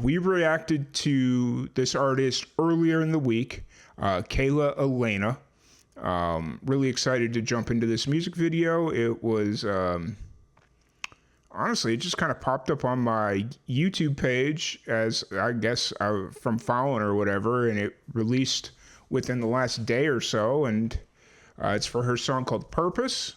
We reacted to this artist earlier in the week, Kelly Alayna. Really excited to jump into this music video. It was, honestly, it just kind of popped up on my YouTube page as, I guess, from following or whatever, and it released within the last day or so, and it's for her song called Purpose.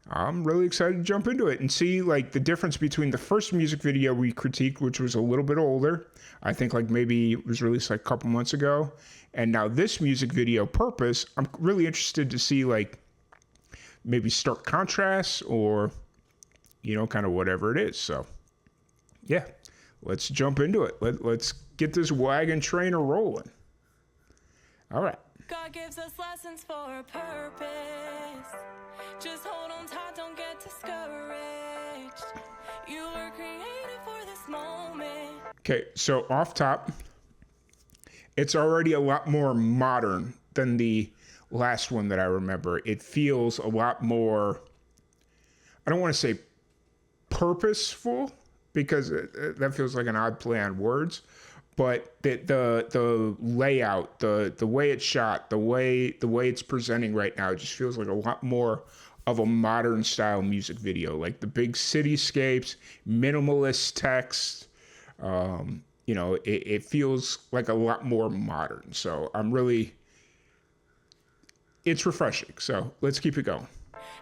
I'm really excited to jump into it and see like the difference between the first music video we critiqued, which was a little bit older. I think like maybe it was released like a couple months ago. And now this music video, Purpose, I'm really interested to see like maybe stark contrasts or, you know, kind of whatever it is. So yeah, let's jump into it. Let's get this wagon trainer rolling. All right. God gives us lessons for a purpose. Just hold on tight, don't get discouraged. You were created for this moment. Okay, so off top, it's already a lot more modern than the last one that I remember. It feels a lot more, I don't want to say purposeful, because that feels like an odd play on words. But the layout, the way it's shot, the way it's presenting right now, it just feels like a lot more of a modern style music video. Like the big cityscapes, minimalist text. You know, it feels like a lot more modern. So it's refreshing. So let's keep it going.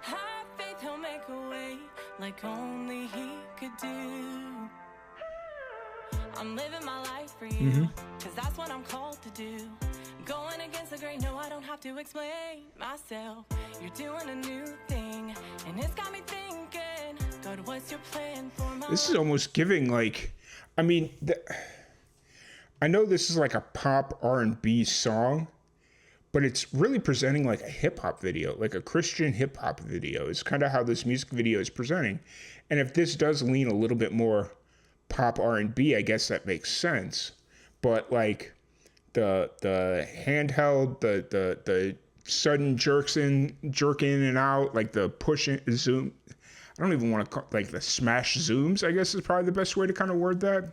Have faith, he'll make a way like only he could do. I'm living my life for you, cause that's what I'm called to do. Going against the grain, no, I don't have to explain myself. You're doing a new thing, and it's got me thinking, God, what's your plan for my life? This is almost giving like, I mean, I know this is like a pop R&B song, but it's really presenting like a hip hop video, like a Christian hip hop video. It's kind of how this music video is presenting. And if this does lean a little bit more pop R&B, I guess that makes sense. But like the handheld, the sudden jerk in and out, like the push in, zoom. I don't even want to call like the smash zooms, I guess is probably the best way to kind of word that.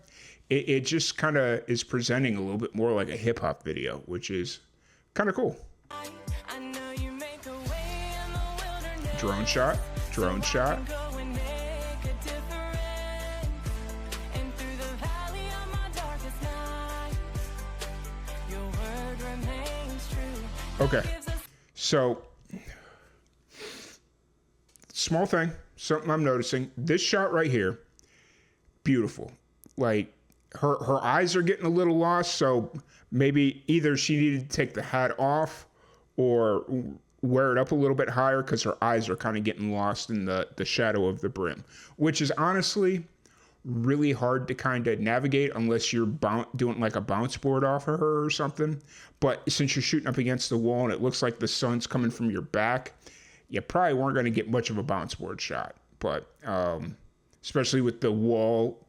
It just kind of is presenting a little bit more like a hip hop video, which is kind of cool. I know you make a way in the wilderness. Drone shot. Okay, so small thing, something I'm noticing. This shot right here, beautiful. Like her eyes are getting a little lost, so maybe either she needed to take the hat off or wear it up a little bit higher because her eyes are kind of getting lost in the shadow of the brim, which is honestly really hard to kind of navigate unless you're doing like a bounce board off of her or something. But since you're shooting up against the wall and it looks like the sun's coming from your back, you probably weren't going to get much of a bounce board shot. But especially with the wall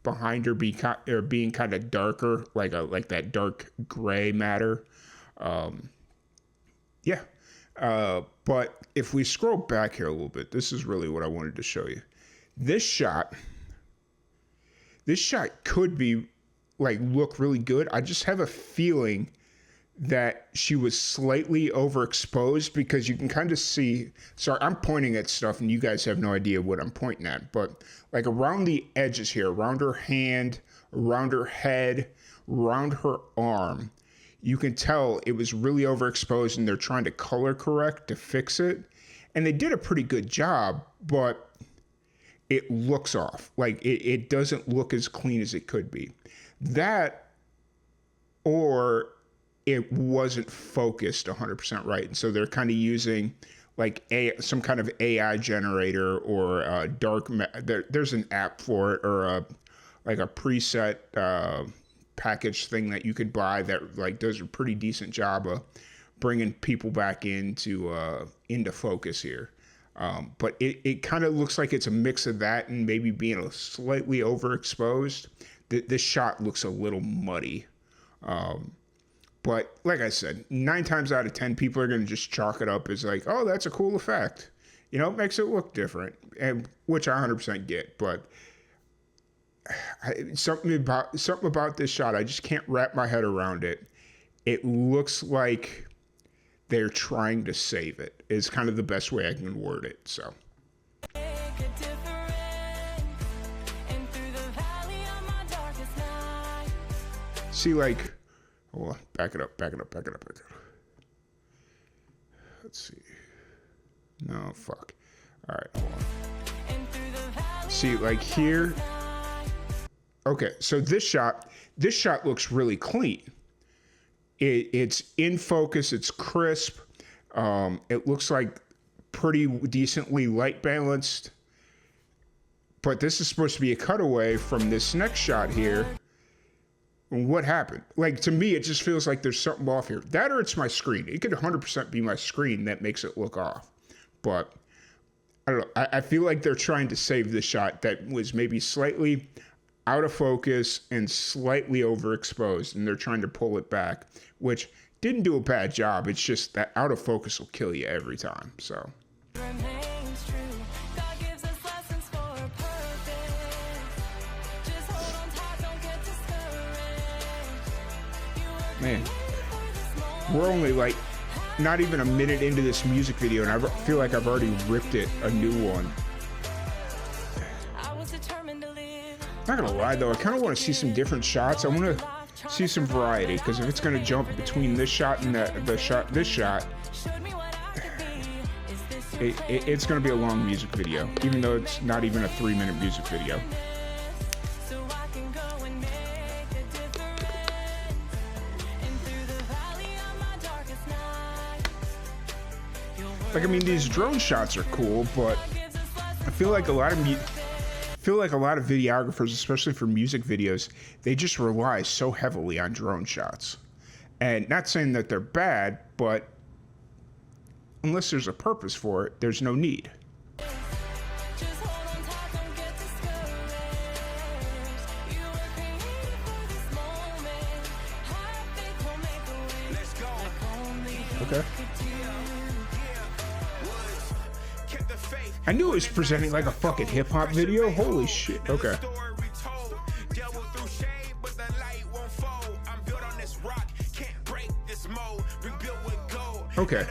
behind her being kind of darker, like that dark gray matter. But if we scroll back here a little bit, this is really what I wanted to show you. This shot could be like look really good. I just have a feeling that she was slightly overexposed because you can kind of see, sorry, I'm pointing at stuff and you guys have no idea what I'm pointing at, but like around the edges here, around her hand, around her head, around her arm, you can tell it was really overexposed and they're trying to color correct to fix it. And they did a pretty good job, but it looks off. Like it doesn't look as clean as it could be. That, or it wasn't focused 100% right. And so they're kind of using like some kind of AI generator or there's an app for it, or like a preset package thing that you could buy that like does a pretty decent job of bringing people back into focus here. But it kind of looks like it's a mix of that and maybe being slightly overexposed. This shot looks a little muddy. But like I said, 9 times out of 10, people are going to just chalk it up as like, oh, that's a cool effect. You know, it makes it look different, and which I 100% get. But something about this shot. I just can't wrap my head around it. It looks like they're trying to save it. Is kind of the best way I can word it. So. See, like, hold on, back it up. Let's see. No, fuck. All right, hold on. See, like here. Okay, so this shot looks really clean. It's in focus. It's crisp. It looks like pretty decently light balanced. But this is supposed to be a cutaway from this next shot here. What happened? Like, to me, it just feels like there's something off here. That or it's my screen. It could 100% be my screen that makes it look off. But I don't know. I feel like they're trying to save this shot that was maybe slightly out of focus and slightly overexposed, and they're trying to pull it back, which didn't do a bad job. It's just that out of focus will kill you every time. So. Man, we're only like not even a minute into this music video, and I feel like I've already ripped it a new one. Not gonna lie though, I kind of want to see some different shots. I want to see some variety, because if it's gonna jump between this shot and this shot, it's gonna be a long music video, even though it's not even a 3-minute music video. Like, I mean, these drone shots are cool, but I feel like a lot of videographers, especially for music videos, they just rely so heavily on drone shots. And not saying that they're bad, but unless there's a purpose for it, there's no need. Okay. I knew it was presenting like a fucking hip-hop video. Holy shit. Okay. Okay.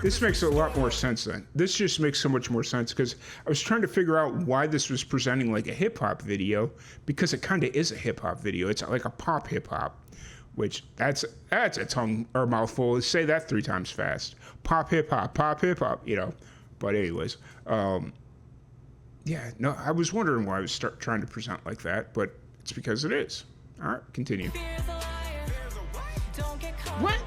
This makes a lot more sense then. This just makes so much more sense, because I was trying to figure out why this was presenting like a hip-hop video, because it kind of is a hip-hop video. It's like a pop hip-hop, which that's a tongue or mouthful. Say that 3 times fast. Pop hip-hop, you know. But anyways, yeah, no, I was wondering why I was trying to present like that, but it's because it is. All right, continue. What?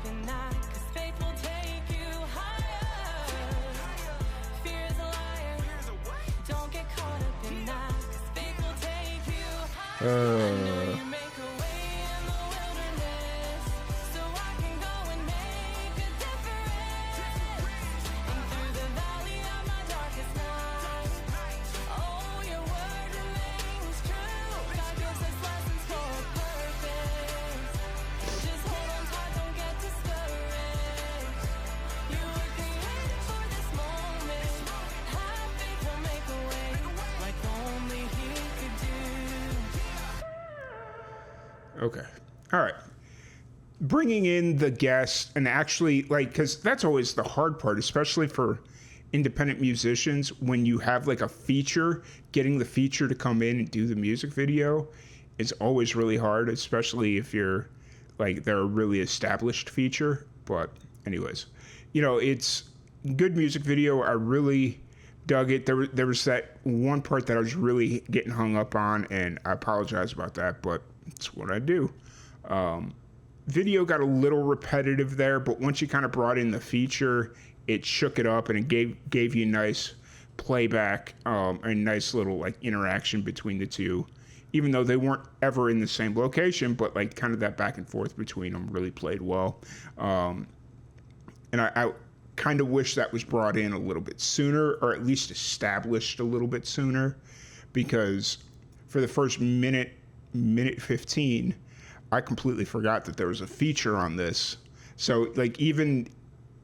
Okay. All right. Bringing in the guest and actually, like, because that's always the hard part, especially for independent musicians, when you have like a feature, getting the feature to come in and do the music video is always really hard, especially if you're like, they're a really established feature. But anyways, you know, it's good music video. I really dug it. There was that one part that I was really getting hung up on, and I apologize about that, but it's what I do. Video got a little repetitive there, but once you kind of brought in the feature, it shook it up, and it gave you nice playback, and nice little like interaction between the two, even though they weren't ever in the same location, but like kind of that back and forth between them really played well. And I kind of wish that was brought in a little bit sooner, or at least established a little bit sooner, because for the first minute 15, I completely forgot that there was a feature on this. So like, even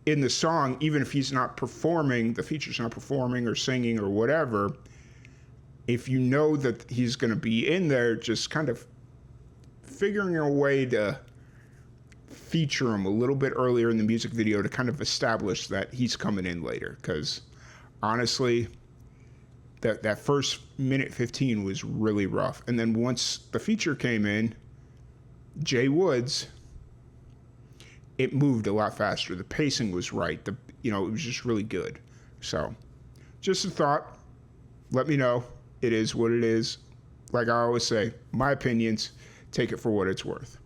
in the song, even if he's not performing, the feature's not performing or singing or whatever, if you know that he's going to be in there, just kind of figuring a way to feature him a little bit earlier in the music video to kind of establish that he's coming in later. Because honestly, that first minute 15 was really rough. And then once the feature came in, JWoodz, it moved a lot faster. The pacing was right. It was just really good. So, just a thought. Let me know. It is what it is. Like I always say, my opinions, take it for what it's worth.